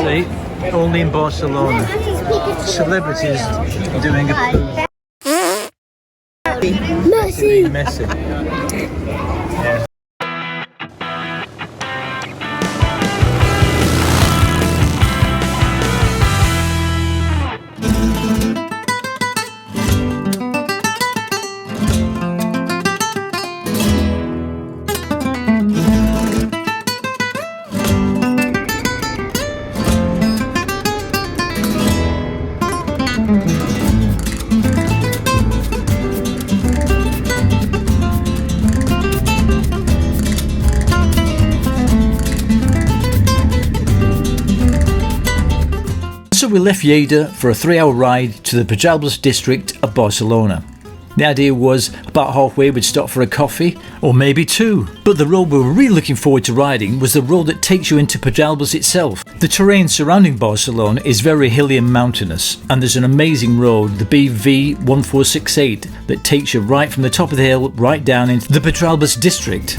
See, only in Barcelona. Celebrities doing a Messi. Yeah. So we left Lleida for a 3-hour ride to the Preixens district of Barcelona. The idea was about halfway we'd stop for a coffee, or maybe two. But the road we were really looking forward to riding was the road that takes you into Preixens itself. The terrain surrounding Barcelona is very hilly and mountainous, and there's an amazing road, the BV 1468, that takes you right from the top of the hill right down into the Preixens district.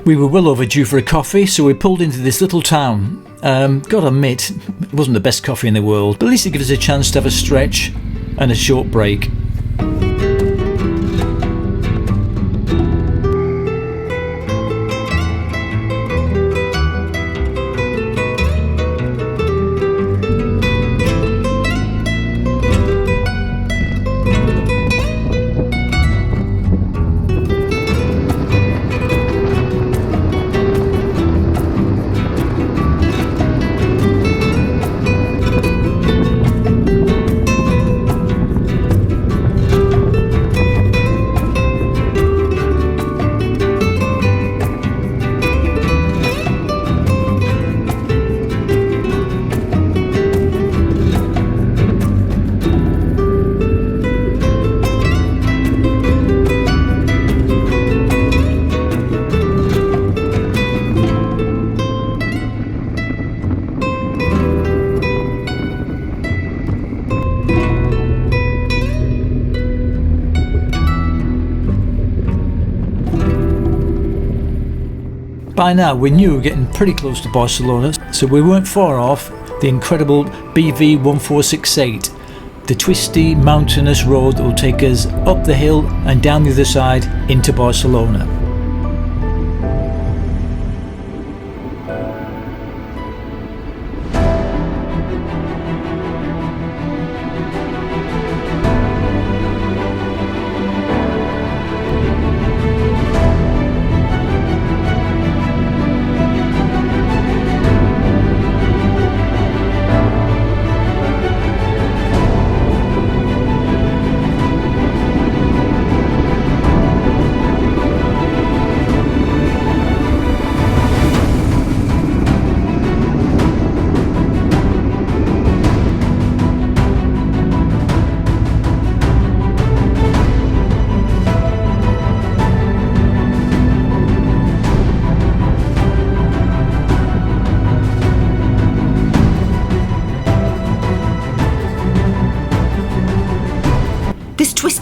We were well overdue for a coffee, so we pulled into this little town. Gotta admit, it wasn't the best coffee in the world, but at least it gives us a chance to have a stretch and a short break. By now we knew we were getting pretty close to Barcelona, so we weren't far off the incredible BV 1468, the twisty mountainous road that will take us up the hill and down the other side into Barcelona.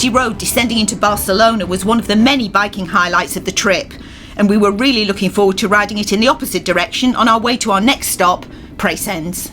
twisty road descending into Barcelona was one of the many biking highlights of the trip, and we were really looking forward to riding it in the opposite direction on our way to our next stop, Preixens.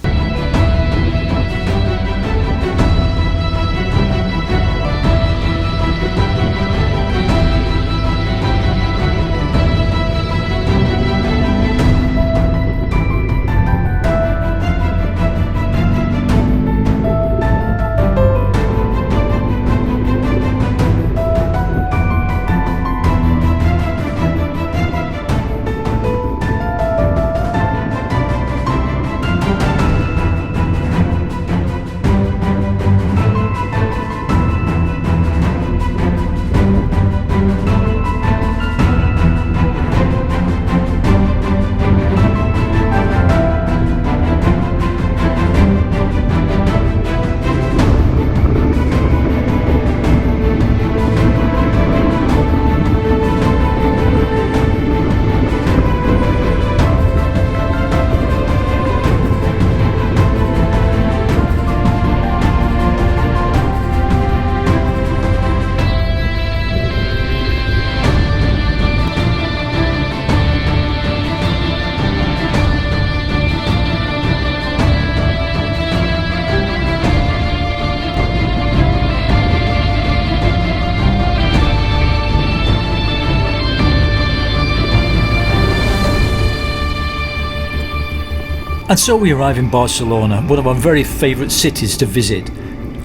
And so we arrive in Barcelona, one of our very favourite cities to visit.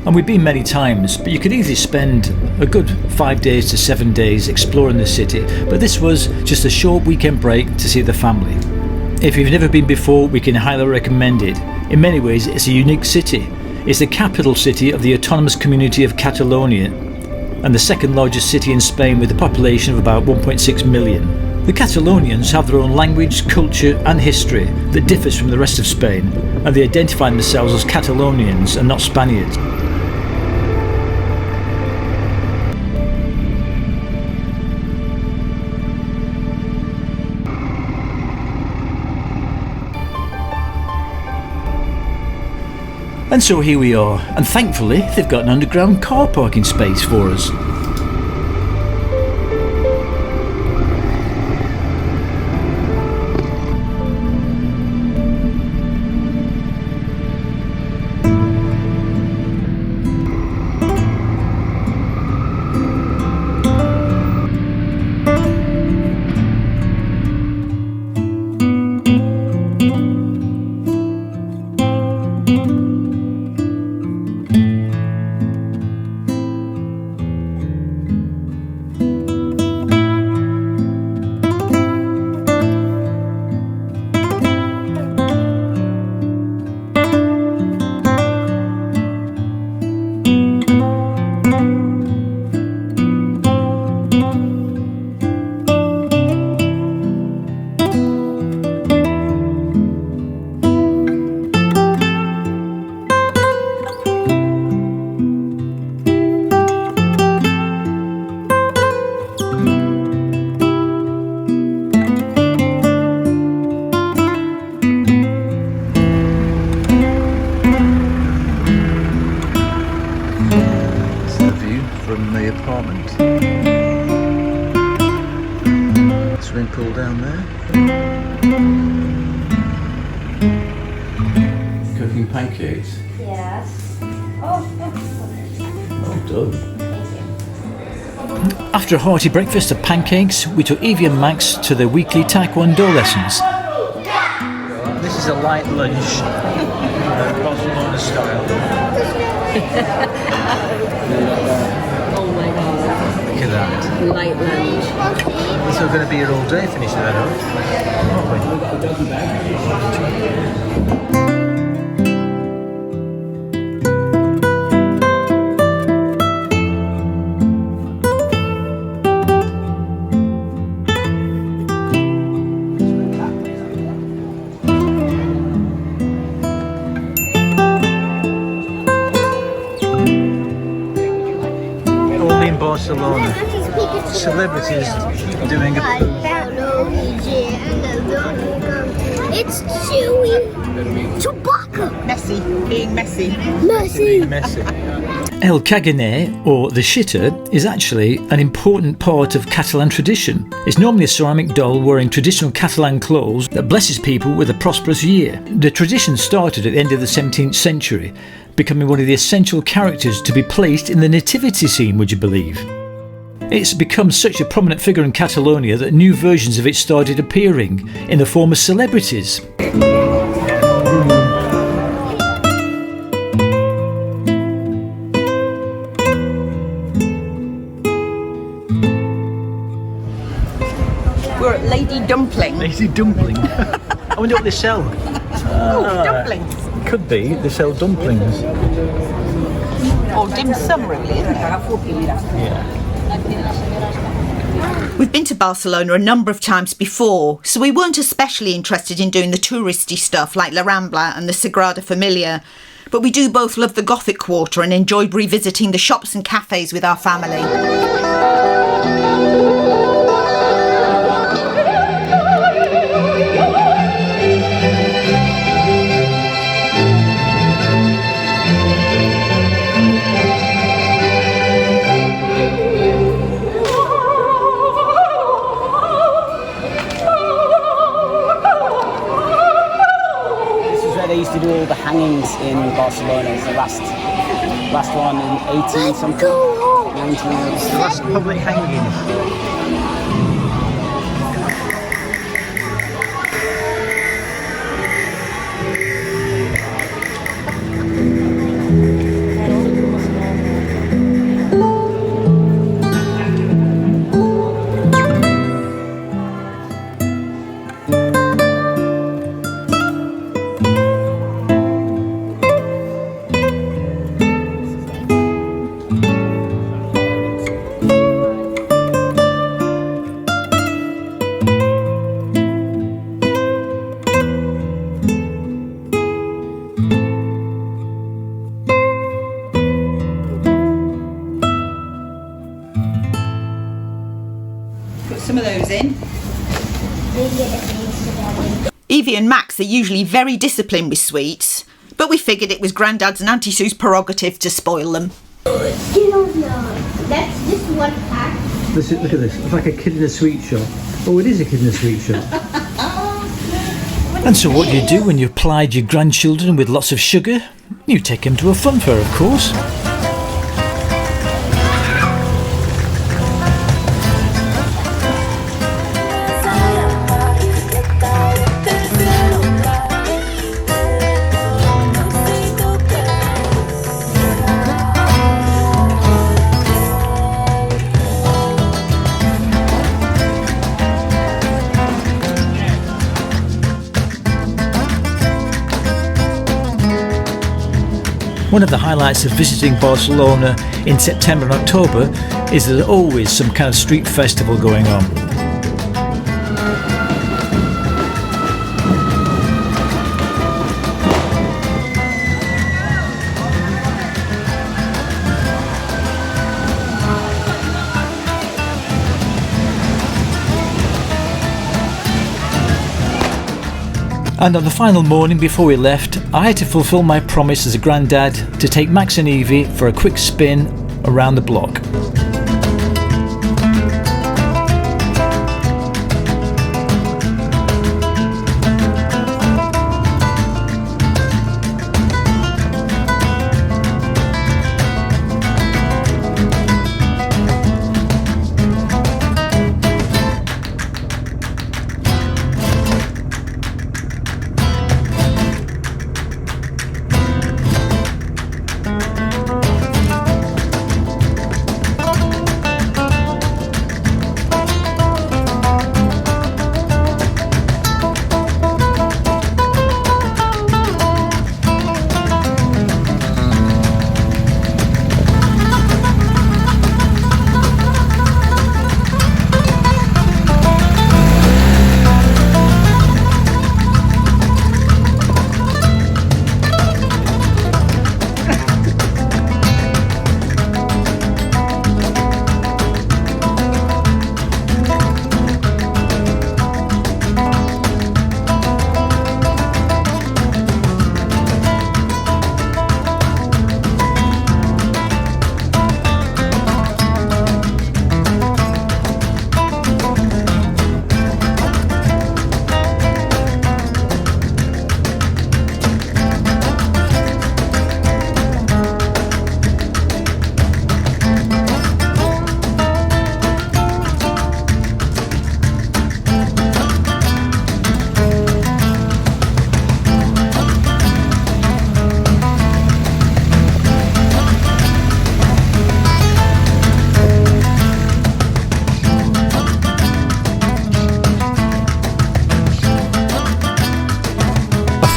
And we've been many times, but you could easily spend a good 5 days to 7 days exploring the city. But this was just a short weekend break to see the family. If you've never been before, we can highly recommend it. In many ways, it's a unique city. It's the capital city of the autonomous community of Catalonia, and the second largest city in Spain with a population of about 1.6 million. The Catalonians have their own language, culture and history that differs from the rest of Spain, and they identify themselves as Catalonians and not Spaniards. And so here we are, and thankfully they've got an underground car parking space for us. Swimming pool down there. Cooking pancakes? Yes. Oh, Well done. After a hearty breakfast of pancakes, we took Evie and Max to their weekly Taekwondo lessons. This is a light lunch, Barcelona style. oh my god. Look at that. Light lunch. We're going to be here all day finishing that up, all in Barcelona. Celebrities doing a It's Chewy Chewbacca. messy, being messy. Messy. El Caganer, or the shitter, is actually an important part of Catalan tradition. It's normally a ceramic doll wearing traditional Catalan clothes that blesses people with a prosperous year. The tradition started at the end of the 17th century, becoming one of the essential characters to be placed in the nativity scene, would you believe? It's become such a prominent figure in Catalonia that new versions of it started appearing in the form of celebrities. We're at Lady Dumpling. Lazy dumpling. I wonder what they sell. Dumplings. Could be, they sell dumplings. Or dim sum, really, isn't it? Yeah. We've been to Barcelona a number of times before, so we weren't especially interested in doing the touristy stuff like La Rambla and the Sagrada Familia, but we do both love the Gothic Quarter and enjoyed revisiting the shops and cafes with our family. They used to do all the hangings in Barcelona. It's the last one in 18 something, 19. It's the last public hanging. Put some of those in. Evie and Max are usually very disciplined with sweets, but we figured it was Grandad's and Auntie Sue's prerogative to spoil them. Skittles, no. That's just one pack. Look at this, it's like a kid in a sweet shop. Oh, it is a kid in a sweet shop. And so what do you do when you've plied your grandchildren with lots of sugar? You take them to a fun fair, of course. One of the highlights of visiting Barcelona in September and October is there's always some kind of street festival going on. And on the final morning before we left, I had to fulfil my promise as a granddad to take Max and Evie for a quick spin around the block.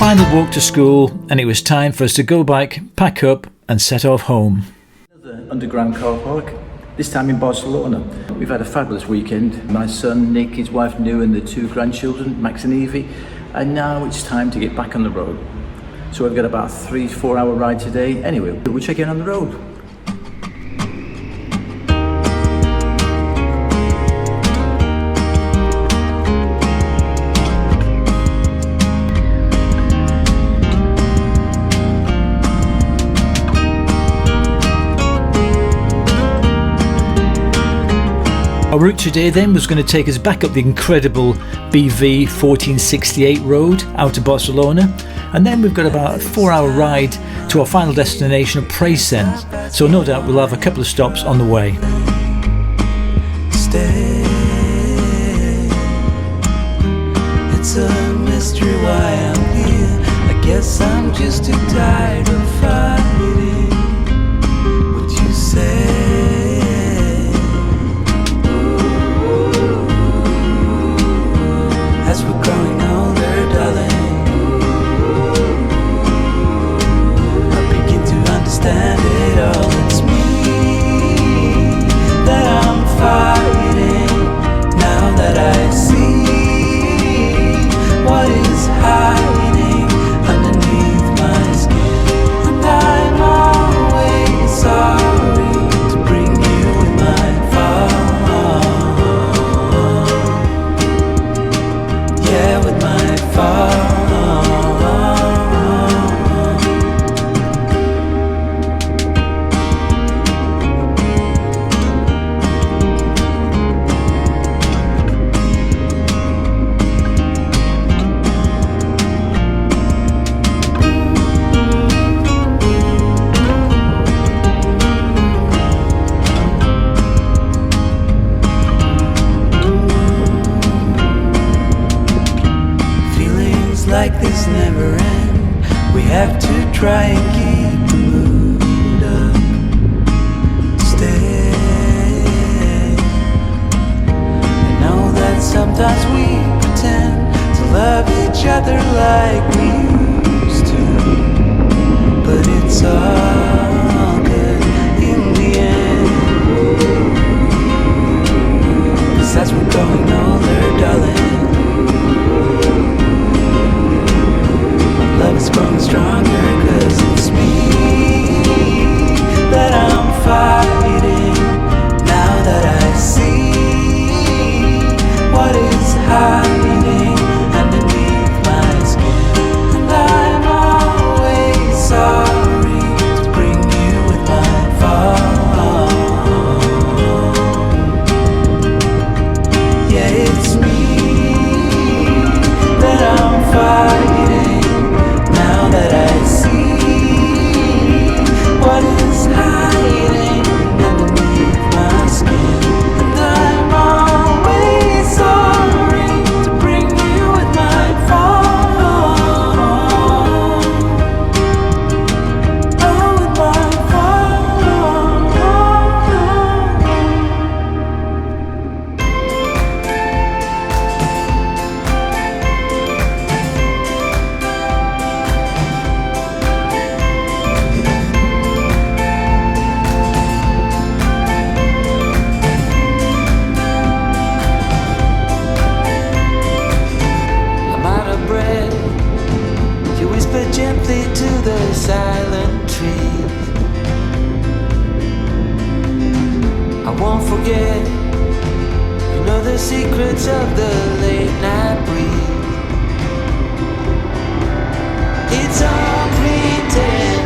final walk to school, and it was time for us to go back, pack up and set off home. Another underground car park, this time in Barcelona. We've had a fabulous weekend. My son Nick, his wife New and the two grandchildren, Max and Evie, and now it's time to get back on the road. So we've got about a 3-4 hour ride today. Anyway, we'll check in on the road. Our route today then was going to take us back up the incredible BV 1468 road out to Barcelona, and then we've got about a 4-hour ride to our final destination of Preixens, so no doubt we'll have a couple of stops on the way. Stay. It's a mystery why I'm here. I guess I'm just too tired of fighting what you say. As we're growing older, darling, I begin to understand it all. It's me that I'm fighting, now that I see what is hiding underneath my skin. And I'm always sorry to bring you in my fall. Yeah, with my fall. Feelings like this never end. We have to try and keep the mood up. Stay. I know that sometimes we pretend to love each other like we used to, but it's all good in the end. 'Cause as we're growing older, darling, love is growing stronger, 'cause it's me that I'm fighting, now that I see what is hiding underneath my skin. And I'm always sorry to bring you with my fall. Yeah, it's me that I'm fighting, now that I see what is hiding underneath my skin. And I'm always sorry to bring you with my fall. Oh, with my fall. I'm out of breath. You whisper gently to the silent trees. I won't forget. You know the secrets of the late night breeze. It's all pretend.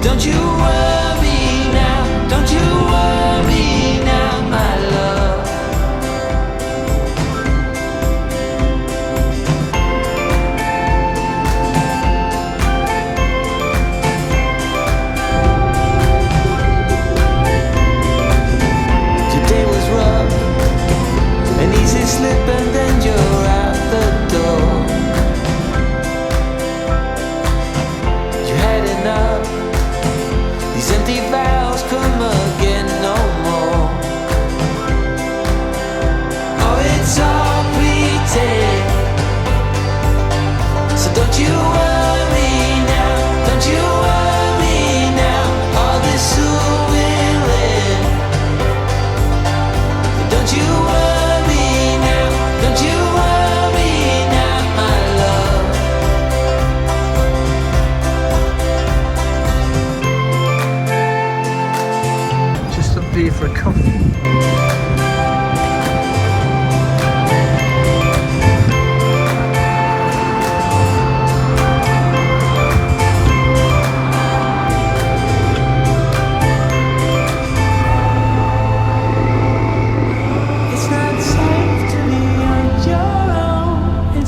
Don't you worry now. Don't you worry now, my love. Today was rough.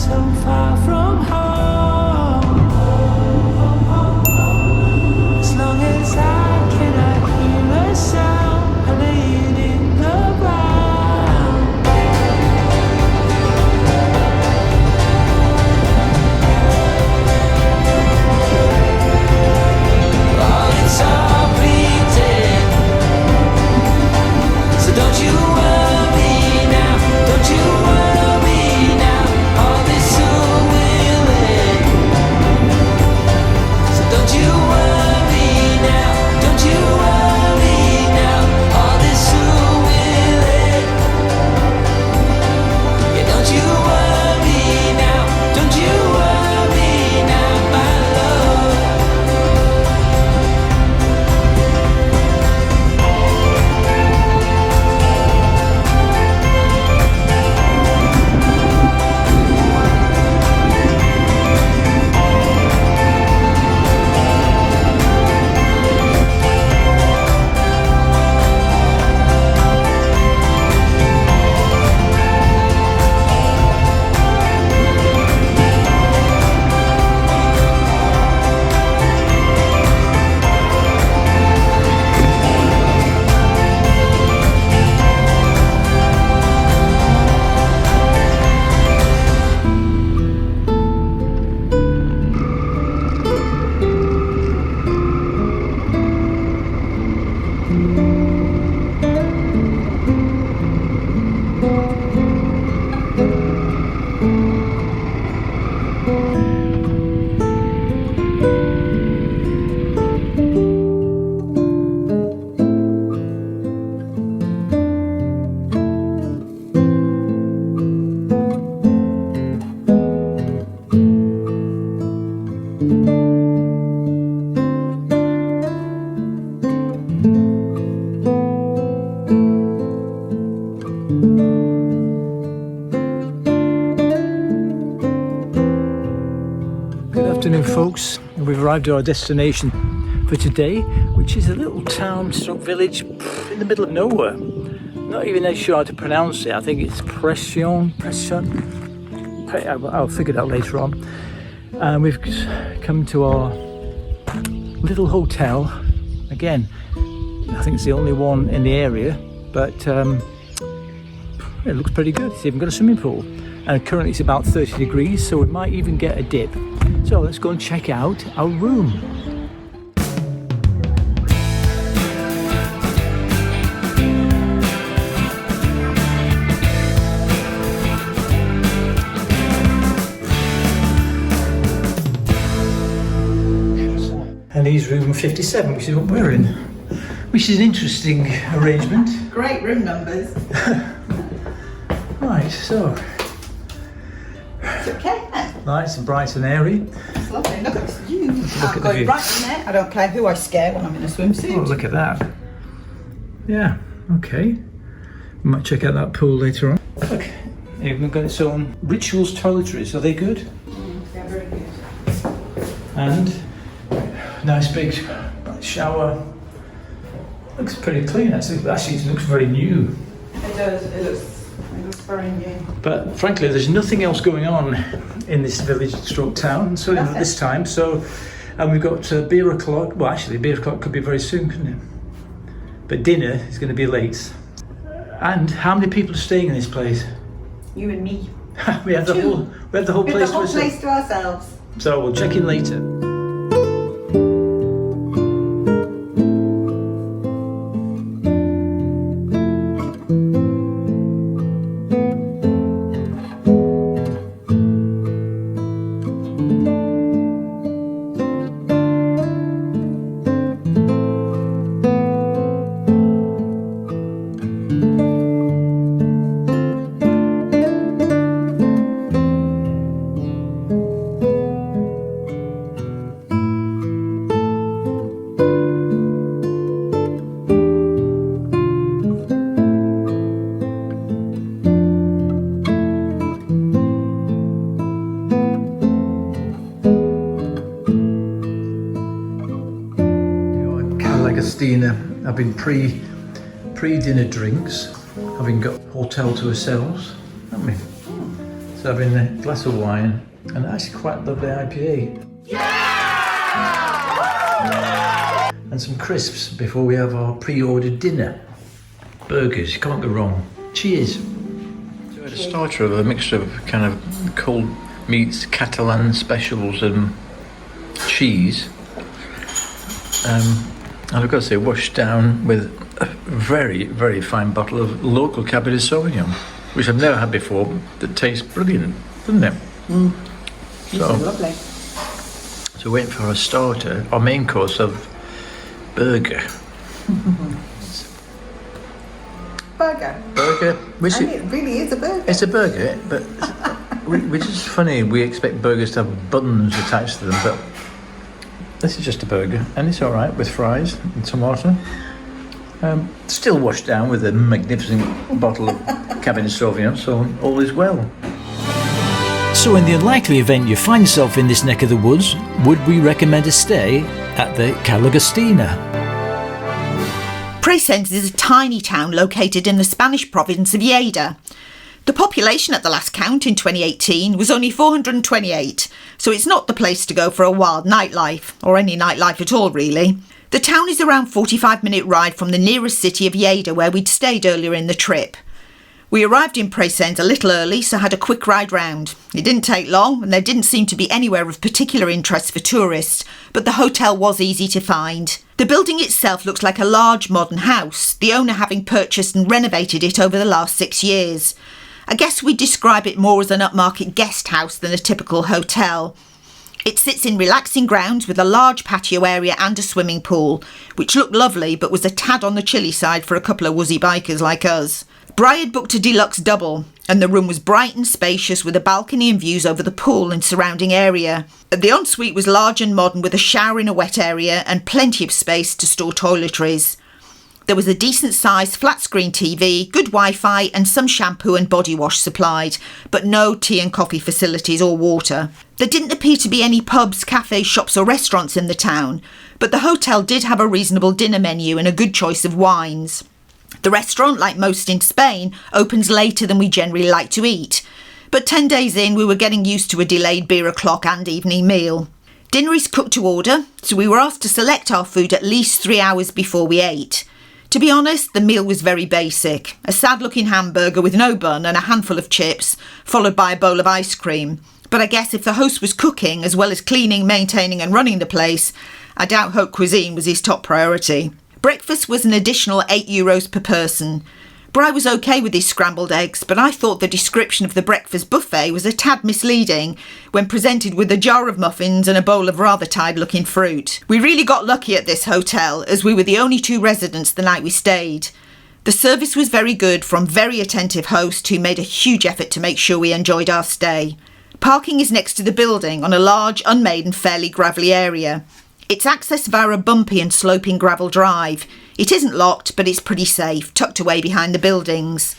so far from home. As long as I cannot hear a sound, I lay it in the ground. Oh, it's all pretend. So don't you worry now, don't you worry now, all this soon will end. So don't you worry now, don't you worry now, all this soon will end. Yeah, don't you worry now, don't you worry now, my love. Good afternoon, folks. We've arrived at our destination for today, which is a little town stroke village in the middle of nowhere. Not even sure how to pronounce it. I think it's Preixens. I'll figure it out later on. And we've come to our little hotel. Again, I think it's the only one in the area, but it looks pretty good. It's even got a swimming pool. And currently it's about 30 degrees, so we might even get a dip. So let's go and check out our room. And he's room 57, which is what we're in, which is an interesting arrangement. Great room numbers. Right, so It's okay, isn't it? nice and bright and airy. It's lovely. Look at this view. Look I'm at the going view. right in there. I don't care who I scare when I'm in a swimsuit. Oh, look at that. Yeah, okay. We might check out that pool later on. Look, even got its own rituals toiletries. Are they good? Yeah, very good. And nice big shower. Looks pretty clean. Actually, it looks very new. It does. It looks very new. But frankly, there's nothing else going on in this village stroke town. So That's this time. So, and we've got beer o'clock. Well, actually, beer o'clock could be very soon, couldn't it? But dinner is going to be late. And how many people are staying in this place? You and me. we have the Two. whole With the place whole to ourselves. place to ourselves. So we'll check in later. Having pre-dinner drinks, having got hotel to ourselves, haven't we? So after having a glass of wine and actually quite lovely IPA. And some crisps before we have our pre-ordered dinner. Burgers, you can't go wrong. Cheers. So we had a starter of a mixture of kind of cold meats, Catalan specials and cheese. And I've got to say, washed down with a very, very fine bottle of local Cabernet Sauvignon, which I've never had before, that tastes brilliant, doesn't it? This is lovely. So waiting for our starter, our main course of burger. Burger. Which And it really is a burger. it's a burger, but which is funny. We expect burgers to have buns attached to them, but this is just a burger, and it's all right with fries and tomato. Still washed down with a magnificent bottle of Cabernet Sauvignon, so all is well. So in the unlikely event you find yourself in this neck of the woods, would we recommend a stay at the Calagostina? Preixens is a tiny town located in the Spanish province of Lleida. The population at the last count in 2018 was only 428, so it's not the place to go for a wild nightlife, or any nightlife at all really. The town is around 45-minute ride from the nearest city of Lleida, where we'd stayed earlier in the trip. We arrived in Preixens a little early, so had a quick ride round. It didn't take long, and there didn't seem to be anywhere of particular interest for tourists, but the hotel was easy to find. The building itself looks like a large modern house, the owner having purchased and renovated it over the last 6 years. I guess we'd describe it more as an upmarket guest house than a typical hotel. It sits in relaxing grounds with a large patio area and a swimming pool, which looked lovely but was a tad on the chilly side for a couple of woozy bikers like us. Bri had booked a deluxe double, and the room was bright and spacious with a balcony and views over the pool and surrounding area. The ensuite was large and modern with a shower in a wet area and plenty of space to store toiletries. There was a decent-sized flat-screen TV, good Wi-Fi and some shampoo and body wash supplied, but no tea and coffee facilities or water. There didn't appear to be any pubs, cafes, shops or restaurants in the town, but the hotel did have a reasonable dinner menu and a good choice of wines. The restaurant, like most in Spain, opens later than we generally like to eat, but 10 days in we were getting used to a delayed beer o'clock and evening meal. Dinner is cooked to order, so we were asked to select our food at least 3 hours before we ate. To be honest, the meal was very basic. A sad-looking hamburger with no bun and a handful of chips, followed by a bowl of ice cream. But I guess if the host was cooking, as well as cleaning, maintaining and running the place, I doubt haute cuisine was his top priority. Breakfast was an additional €8 per person. Bri was okay with his scrambled eggs, but I thought the description of the breakfast buffet was a tad misleading when presented with a jar of muffins and a bowl of rather tired-looking fruit. We really got lucky at this hotel, as we were the only 2 residents the night we stayed. The service was very good from very attentive host who made a huge effort to make sure we enjoyed our stay. Parking is next to the building on a large, unmade and fairly gravelly area. It's accessed via a bumpy and sloping gravel drive. It isn't locked, but it's pretty safe, tucked away behind the buildings.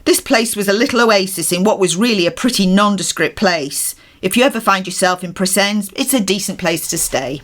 This place was a little oasis in what was really a pretty nondescript place. If you ever find yourself in Preixens, it's a decent place to stay.